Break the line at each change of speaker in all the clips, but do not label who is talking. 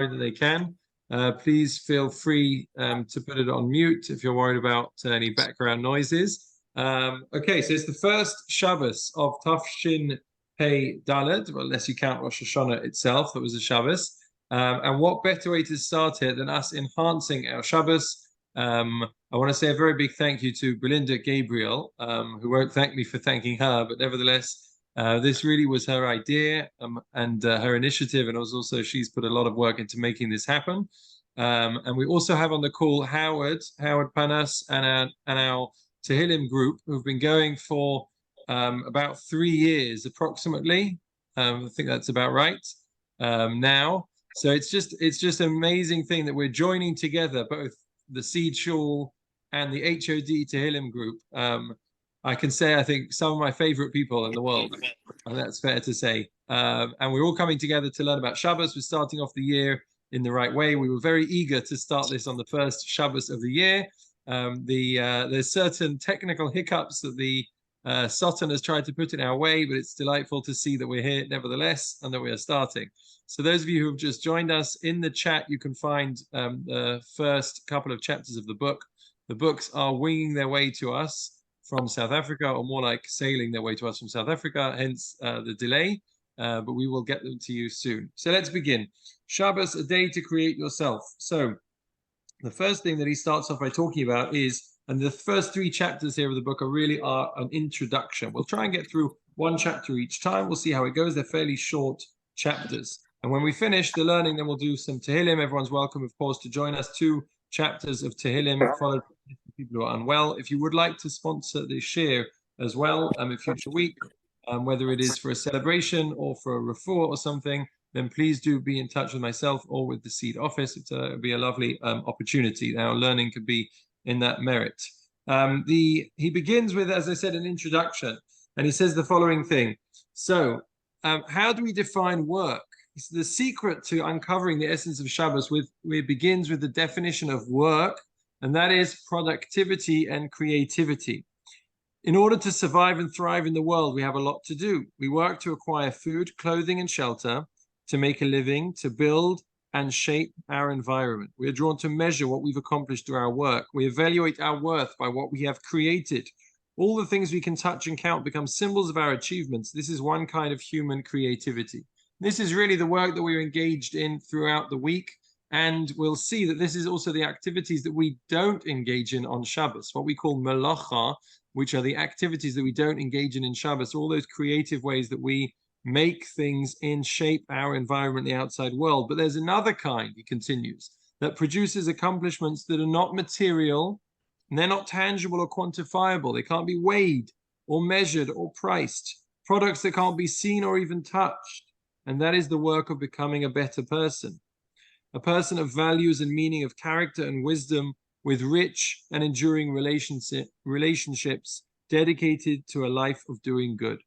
that they can. Please feel free to put it on mute if you're worried about any background noises. Okay, so it's the first Shabbos of Tafshin Pei Daled, well, unless you count Rosh Hashanah itself, that was a Shabbos. And what better way to start it than us enhancing our Shabbos? I want to say a very big thank you to Belinda Gabriel, who won't thank me for thanking her, but nevertheless, this really was her idea and her initiative, and also she's put a lot of work into making this happen. And we also have on the call Howard Panas, and our Tehillim group, who've been going for about 3 years approximately. I think that's about right now. So it's just an amazing thing that we're joining together both the Seed Shul and the HOD Tehillim group. I can say I think some of my favorite people in the world, and that's fair to say. And we're all coming together to learn about Shabbos. We're starting off the year in the right way. We were very eager to start this on the first Shabbos of the year. There's certain technical hiccups that the Satan has tried to put in our way, but it's delightful to see that we're here nevertheless and that we are starting. So those of you who have just joined us, in the chat, you can find the first couple of chapters of the book. The books are winging their way to us from South Africa, or more like sailing their way to us from South Africa, hence the delay, but we will get them to you soon. So let's begin. Shabbos, a day to create yourself. So the first thing that he starts off by talking about is, and the first 3 chapters here of the book are an introduction. We'll try and get through 1 chapter each time. We'll see how it goes. They're fairly short chapters. And when we finish the learning, then we'll do some Tehillim. Everyone's welcome, of course, to join us. 2 chapters of Tehillim, followed by people who are unwell. If you would like to sponsor the share as well in future week, whether it is for a celebration or for a refuah or something, then please do be in touch with myself or with the Seed office. It'll be a lovely opportunity. Our learning could be in that merit. He begins with, as I said, an introduction, and he says the following thing. So, how do we define work? The secret to uncovering the essence of Shabbos begins with the definition of work, and that is productivity and creativity. In order to survive and thrive in the world, we have a lot to do. We work to acquire food, clothing, and shelter, to make a living, to build and shape our environment. We are drawn to measure what we've accomplished through our work. We evaluate our worth by what we have created. All the things we can touch and count become symbols of our achievements. This is one kind of human creativity. This is really the work that we're engaged in throughout the week. And we'll see that this is also the activities that we don't engage in on Shabbos, what we call melacha, which are the activities that we don't engage in Shabbos, all those creative ways that we make things and shape our environment, the outside world. But there's another kind, he continues, that produces accomplishments that are not material, and they're not tangible or quantifiable. They can't be weighed or measured or priced. Products that can't be seen or even touched. And that is the work of becoming a better person. A person of values and meaning, of character and wisdom, with rich and enduring relationships dedicated to a life of doing good.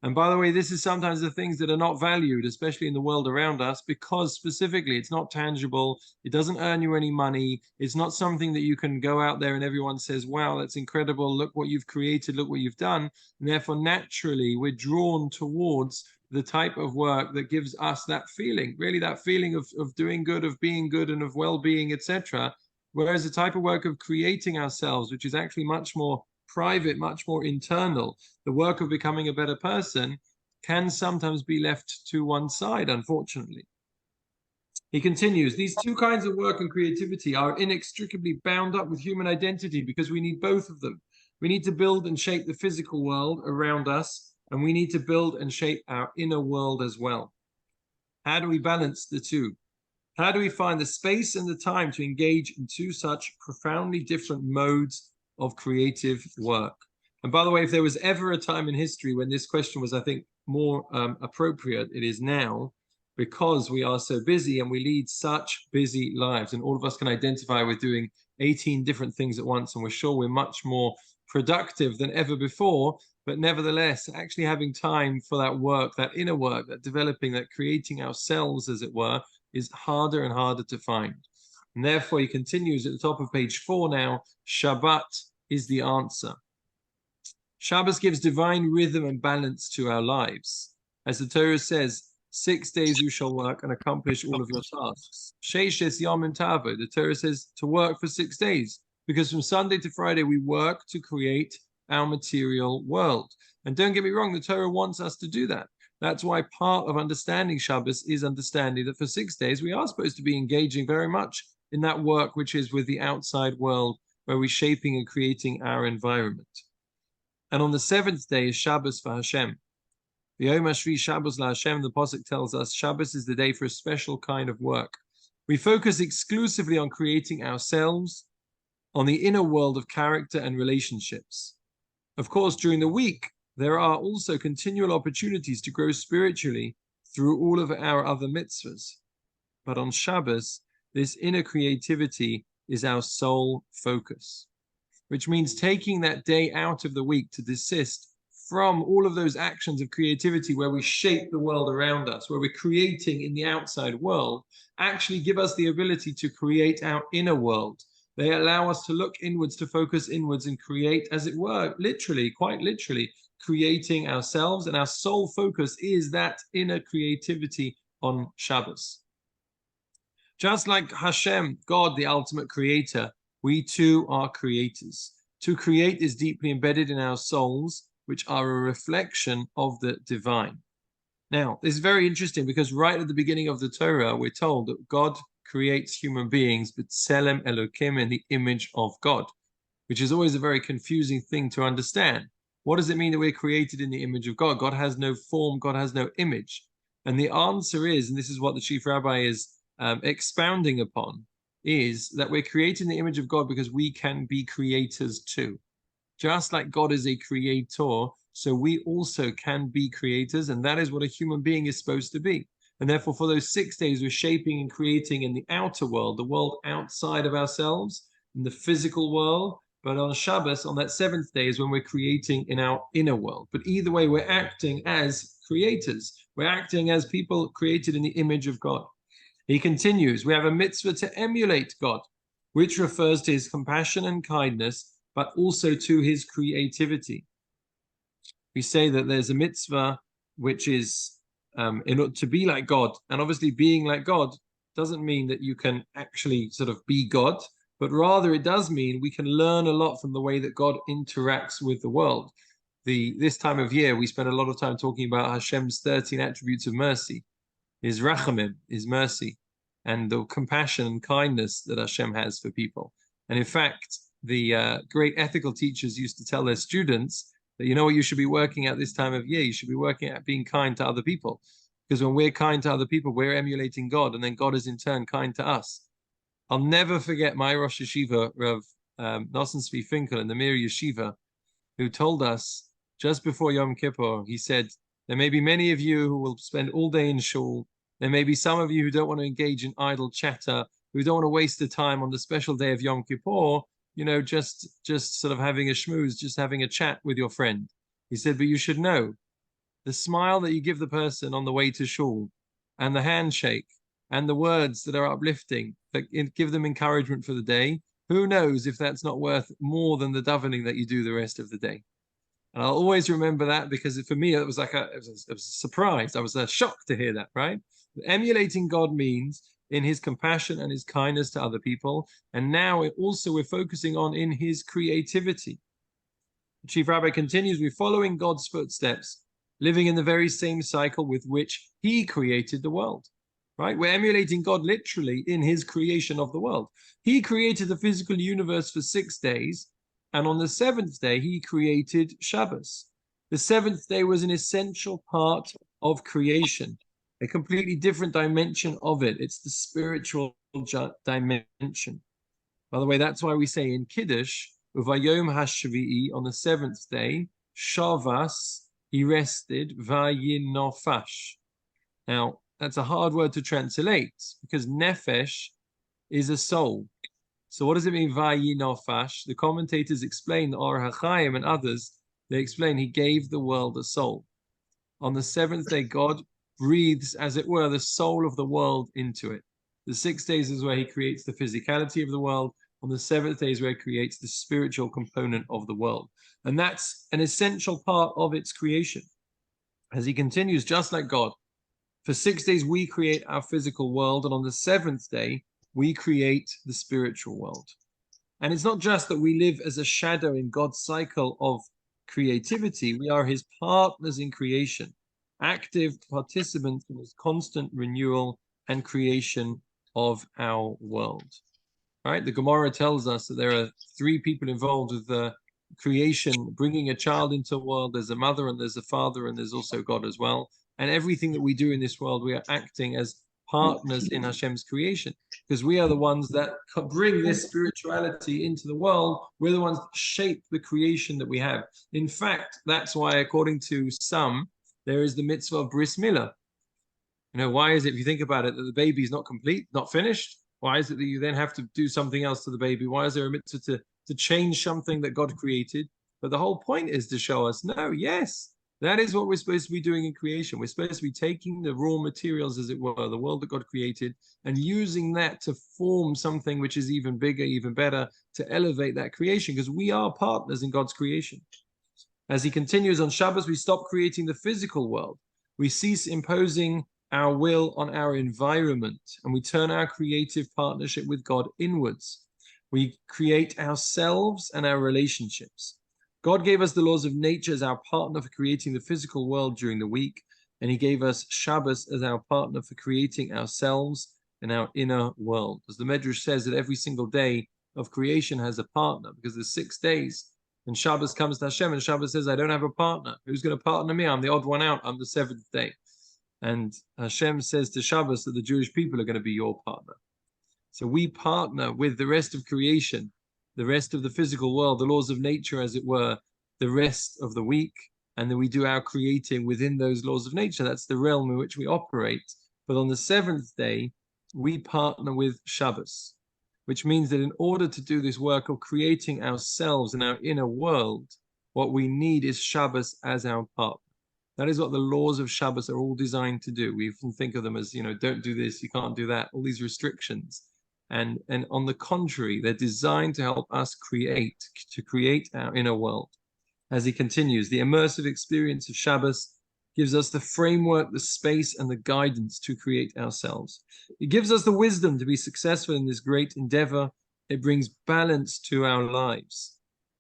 And by the way, this is sometimes the things that are not valued, especially in the world around us, because specifically it's not tangible. It doesn't earn you any money. It's not something that you can go out there and everyone says, wow, that's incredible. Look what you've created. Look what you've done. And therefore, naturally, we're drawn towards the type of work that gives us that feeling, really that feeling of doing good, of being good, and of well-being, etc. Whereas the type of work of creating ourselves, which is actually much more private, much more internal, the work of becoming a better person, can sometimes be left to one side, unfortunately. He continues, these 2 kinds of work and creativity are inextricably bound up with human identity because we need both of them. We need to build and shape the physical world around us, and we need to build and shape our inner world as well. How do we balance the 2? How do we find the space and the time to engage in 2 such profoundly different modes of creative work? And by the way, if there was ever a time in history when this question was, I think, more appropriate, it is now, because we are so busy and we lead such busy lives, and all of us can identify with doing 18 different things at once, and we're sure we're much more productive than ever before. But nevertheless, actually having time for that work, that inner work, that developing, that creating ourselves, as it were, is harder and harder to find. And therefore, he continues at the top of page 4 now, Shabbat is the answer. Shabbos gives divine rhythm and balance to our lives. As the Torah says, 6 days you shall work and accomplish all of your tasks. Sheishes Yomim Tavo. The Torah says to work for 6 days, because from Sunday to Friday we work to create our material world. And don't get me wrong, the Torah wants us to do that. That's why part of understanding Shabbos is understanding that for 6 days we are supposed to be engaging very much in that work which is with the outside world, where we're shaping and creating our environment. And on the 7th day is Shabbos for Hashem. The Yom HaShvi Shabbos La Hashem, the Pasuk tells us, Shabbos is the day for a special kind of work. We focus exclusively on creating ourselves, on the inner world of character and relationships. Of course, during the week, there are also continual opportunities to grow spiritually through all of our other mitzvahs. But on Shabbos, this inner creativity is our sole focus, which means taking that day out of the week to desist from all of those actions of creativity where we shape the world around us, where we're creating in the outside world, actually give us the ability to create our inner world. They allow us to look inwards, to focus inwards and create, as it were, literally, quite literally, creating ourselves. And our sole focus is that inner creativity on Shabbos. Just like Hashem, God, the ultimate creator, we too are creators. To create is deeply embedded in our souls, which are a reflection of the divine. Now, this is very interesting because right at the beginning of the Torah, we're told that God creates human beings, but B'Tselem Elokim, in the image of God, which is always a very confusing thing to understand. What does it mean that we're created in the image of God? God has no form, God has no image. And the answer is, and this is what the chief rabbi is expounding upon, is that we're created in the image of God because we can be creators too. Just like God is a creator, so we also can be creators, and that is what a human being is supposed to be. And therefore, for those 6 days, we're shaping and creating in the outer world, the world outside of ourselves, in the physical world. But on Shabbos, on that 7th day, is when we're creating in our inner world. But either way, we're acting as creators. We're acting as people created in the image of God. He continues, we have a mitzvah to emulate God, which refers to his compassion and kindness, but also to his creativity. We say that there's a mitzvah which is in order to be like God. And obviously being like God doesn't mean that you can actually sort of be God, but rather it does mean we can learn a lot from the way that God interacts with the world. This time of year, we spend a lot of time talking about Hashem's 13 attributes of mercy, his rachamim, his mercy, and the compassion and kindness that Hashem has for people. And in fact, the great ethical teachers used to tell their students that, you know what you should be working at this time of year? You should be working at being kind to other people. Because when we're kind to other people, we're emulating God, and then God is in turn kind to us. I'll never forget my Rosh Yeshiva, Rav Nosson Zvi Finkel in the Mir Yeshiva, who told us just before Yom Kippur, he said, there may be many of you who will spend all day in shul. There may be some of you who don't want to engage in idle chatter, who don't want to waste the time on the special day of Yom Kippur, you know, just sort of having a schmooze, just having a chat with your friend. He said, but you should know, the smile that you give the person on the way to shul, and the handshake, and the words that are uplifting, that give them encouragement for the day, who knows if that's not worth more than the davening that you do the rest of the day. And I'll always remember that, because for me, it was like it was a surprise. I was shocked to hear that, right? Emulating God means in his compassion and his kindness to other people. And now we're focusing on in his creativity. The Chief Rabbi continues, we're following God's footsteps, living in the very same cycle with which he created the world, right? We're emulating God literally in his creation of the world. He created the physical universe for 6 days. And on the 7th day, he created Shabbos. The 7th day was an essential part of creation, a completely different dimension of it. It's the spiritual dimension. By the way, that's why we say in Kiddush, Uvayom HaShvi'i, on the 7th day, Shavas, he rested, Vayinofash. Now, that's a hard word to translate, because nefesh is a soul. So what does it mean, Vayinofash? The commentators explain, the Or HaChaim and others, they explain he gave the world a soul. On the 7th day, God breathes, as it were, the soul of the world into it. The 6 days is where he creates the physicality of the world. On the 7th day is where he creates the spiritual component of the world. And that's an essential part of its creation. As he continues, just like God, For 6 days, we create our physical world, and on the seventh day, we create the spiritual world. And it's not just that we live as a shadow in God's cycle of creativity, we are his partners in creation, active participants in his constant renewal and creation of our world. Right? The Gemara tells us that there are three people involved with the creation, bringing a child into the world. There's a mother and there's a father, and there's also God as well. And everything that we do in this world, we are acting as partners in Hashem's creation, because we are the ones that bring this spirituality into the world. We're the ones that shape the creation that we have. In fact, that's why, according to some, there is the mitzvah of bris milah. You know, why is it, if you think about it, that the baby is not complete, not finished? Why is it that you then have to do something else to the baby? Why is there a mitzvah to change something that God created? But the whole point is to show us, no, yes, that is what we're supposed to be doing in creation. We're supposed to be taking the raw materials, as it were, the world that God created, and using that to form something which is even bigger, even better, to elevate that creation, because we are partners in God's creation. As he continues, on Shabbos, we stop creating the physical world. We cease imposing our will on our environment, and we turn our creative partnership with God inwards. We create ourselves and our relationships. God gave us the laws of nature as our partner for creating the physical world during the week, and he gave us Shabbos as our partner for creating ourselves and our inner world. As the Medrash says, that every single day of creation has a partner, because there's 6 days, and Shabbos comes to Hashem, and Shabbos says, I don't have a partner. Who's going to partner me? I'm the odd one out. I'm the seventh day. And Hashem says to Shabbos that the Jewish people are going to be your partner. So we partner with the rest of creation, the rest of the physical world, the laws of nature, as it were, the rest of the week. And then we do our creating within those laws of nature. That's the realm in which we operate. But on the seventh day, we partner with Shabbos, which means that in order to do this work of creating ourselves and our inner world, what we need is Shabbos as our partner. That is what the laws of Shabbos are all designed to do. We often think of them as, don't do this, you can't do that, all these restrictions. And on the contrary, they're designed to help us create our inner world. As he continues, the immersive experience of Shabbos gives us the framework, the space, and the guidance to create ourselves. It gives us the wisdom to be successful in this great endeavor. It brings balance to our lives.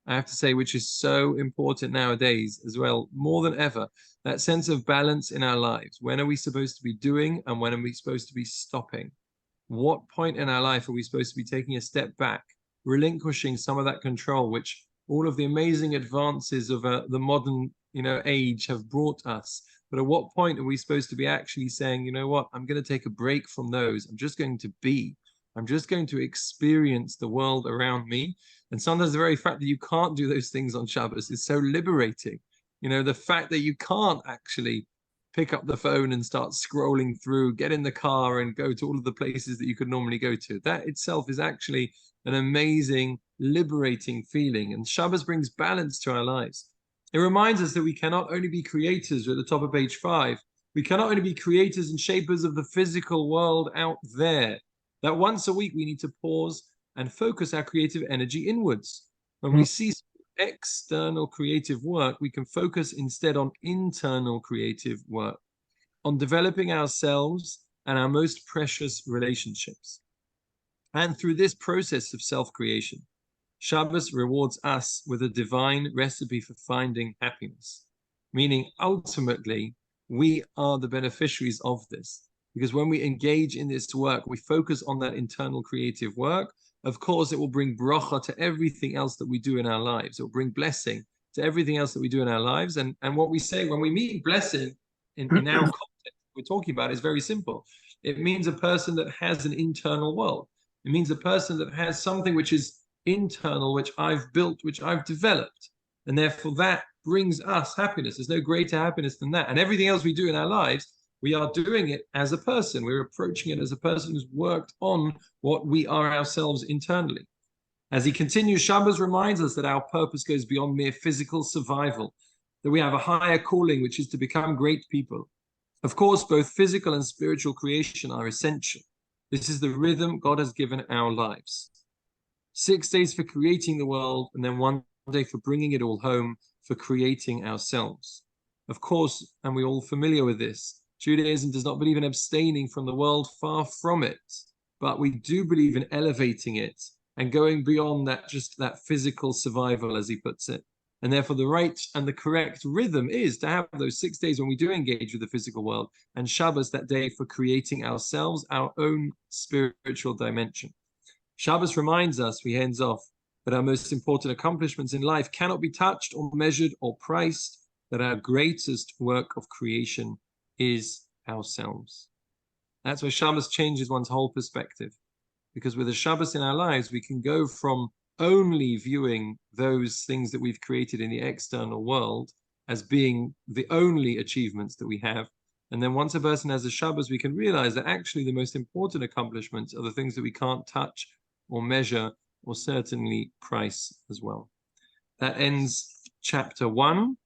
I have to say, which is so important nowadays as well, more than ever, that sense of balance in our lives. When are we supposed to be doing, and when are we supposed to be stopping? What point in our life are we supposed to be taking a step back, relinquishing some of that control, which all of the amazing advances of the modern age have brought us? But at what point are we supposed to be actually saying, you know what, I'm going to take a break from those. I'm just going to be. I'm just going to experience the world around me. And sometimes the very fact that you can't do those things on Shabbos is so liberating. The fact that you can't actually pick up the phone and start scrolling through, get in the car and go to all of the places that you could normally go to. That itself is actually an amazing, liberating feeling. And Shabbos brings balance to our lives. It reminds us that we cannot only be creators. We're at the top of page 5. We cannot only be creators and shapers of the physical world out there. That once a week we need to pause and focus our creative energy inwards. When we cease external creative work, we can focus instead on internal creative work, on developing ourselves and our most precious relationships. And through this process of self-creation, Shabbos rewards us with a divine recipe for finding happiness, meaning ultimately we are the beneficiaries of this. Because when we engage in this work, we focus on that internal creative work. Of course, it will bring bracha to everything else that we do in our lives. It will bring blessing to everything else that we do in our lives. And what we say when we mean blessing in our context we're talking about is very simple. It means a person that has an internal world. It means a person that has something which is internal, which I've built, which I've developed. And therefore that brings us happiness. There's no greater happiness than that. And everything else we do in our lives, we are doing it as a person. We're approaching it as a person who's worked on what we are ourselves internally. As he continues, Shabbos reminds us that our purpose goes beyond mere physical survival, that we have a higher calling, which is to become great people. Of course, both physical and spiritual creation are essential. This is the rhythm God has given our lives. 6 days for creating the world, and then 1 day for bringing it all home, for creating ourselves. Of course, and we're all familiar with this, Judaism does not believe in abstaining from the world, far from it, but we do believe in elevating it and going beyond that, just that physical survival, as he puts it. And therefore, the right and the correct rhythm is to have those 6 days when we do engage with the physical world, and Shabbos that day for creating ourselves, our own spiritual dimension. Shabbos reminds us, we hands off, that our most important accomplishments in life cannot be touched or measured or priced, that our greatest work of creation is ourselves. That's where Shabbos changes one's whole perspective. Because with a Shabbos in our lives, we can go from only viewing those things that we've created in the external world as being the only achievements that we have. And then once a person has a Shabbos, we can realize that actually the most important accomplishments are the things that we can't touch or measure or certainly price as well. That ends chapter 1.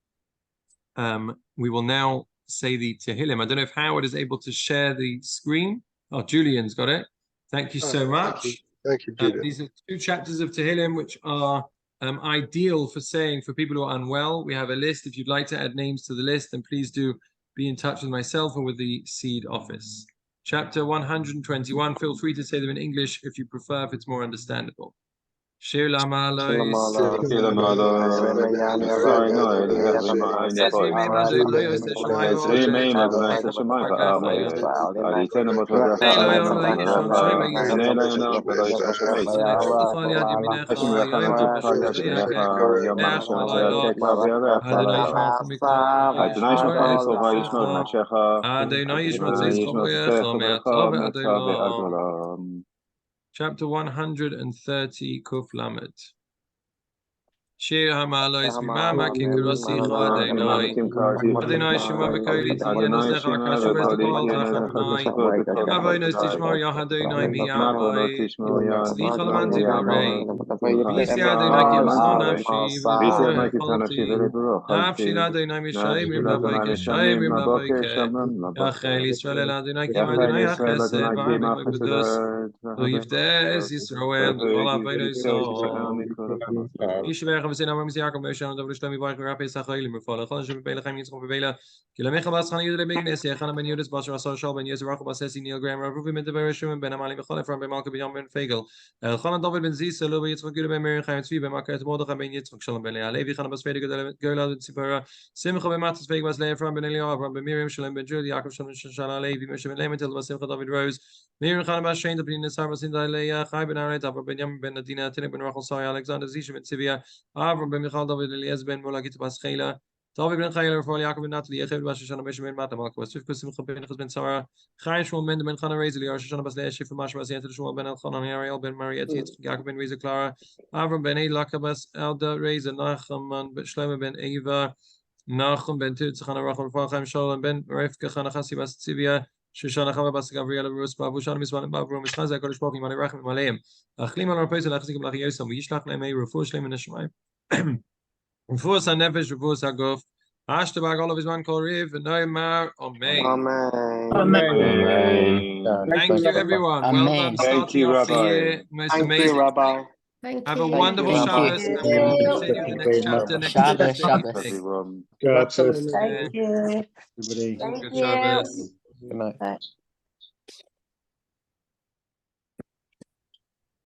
We will now say the Tehillim. I don't know if Howard is able to share the screen. Oh, Julian's got it. Thank you so much.
Thank you, Julian.
These are 2 chapters of Tehillim, which are ideal for saying for people who are unwell. We have a list. If you'd like to add names to the list, then please do be in touch with myself or with the Seed office. Chapter 121. Feel free to say them in English if you prefer, if it's more understandable. Shir Lamalois. Chapter 130, Kuf Lamed. Shir Hamalois Mimama Kikurasi Adonai. Adonai Shema V'Koili Tziyanos Lecha Kashu V'Zikol Tachanai. Avonos Tishmor Yahadonai Miyavai. Tzlicha Laman Tivarei. Visi Adonai Kivson Nafshi V'Voreh Cholti. Nafshi Adonai Mishayim Rimlavoi Keshayim Rimlavoi Ke. Yachel Yisrael El Adonai Kim Adonai Yachesed V'Amim V'Gudus. V'Yivdes Yisroel V'Kol Avonos Yishvech v'Sein Amar Mizyakom Moshe Dav L'Shlomi Baruch Rapei Sachayilim V'Fal Echol Shem B'Beila Chaim Yitzchok B'Beila Kilamecha Baschan Yudre Begnes Yechana Ben Yudas Basar Asar Shal Ben Yezer Rachel Basesi Neil Graham Rav Ruvi Ben Dever Shimon Ben Amali V'Chol Ephraim Ben Malka Ben Yom Ben Fegel Elchanan David Ben Zisa Lo Yitzchok Yudah Ben Miriam Chaim Tzvi Ben Makar Et Mordechai Ben Yitzchok Shalom Ben Leah Levi Chana Bas Veda Gola Ben Tzipora Simcha Ben Matas Veg Bas Leah Ephraim Ben Eliyahu Avraham Ben Miriam Shalom Ben Judah Yaakov Shalom Shalom Levi Moshe Ben Leah Tel Bas Simcha David Rose Miriam Chana Bas Shein Ben Nisar Bas Indai Leah Chai Ben Aret Avram Ben Yam Ben Nadina Tinek Ben Rachel Sai Alexander Zisha Ben Tzivia Avram Ben Michal David Elias Ben Molagit Bas Chela David Ben Chayel Rafal Yaakov Ben Natalie Yechev Bas Shoshana Moshe Ben Mata Malka Bas Tzivka Simcha Ben Chaz Ben Sarah Chaim Shmuel Ben Ben Chana Rezel Yar Shoshana Bas Leah Shifra Mash Bas Yenter Shmuel Ben Elchanan Ariel Ben Mariet Yitzchak Yaakov Ben Reza Clara Avram Ben Eilaka Bas Elda Reza Nachaman Ben Shlomo Ben Eva Nachum Ben Tzitz Chana Rachel Rafal Chaim Shalom Ben Rivka Chana Chasi Bas Tzivia Shoshana Chava Bas Gabriela Rus Bavushana Misvan Bavrum Mishchaza Kodesh Baruch Hu Rachim Maleim Achlim Al Rapes Al Chazik Blach Yosam Yishlach Leimei Refuah Shleim Neshmaim Refuah HaNefesh Refuah HaGuf Ashtabag all of his man called Riv and Noimar Amen. Thank you everyone. Well done starting off the year. Most amazing.
Rabbi.
Have a wonderful Shabbos and we will continue the next chapter next Tuesday.
Shabbos.
Shabbos.
Thank you.
Everybody.
Thank
Good
you.
Shabbos.
Good night.
Bye.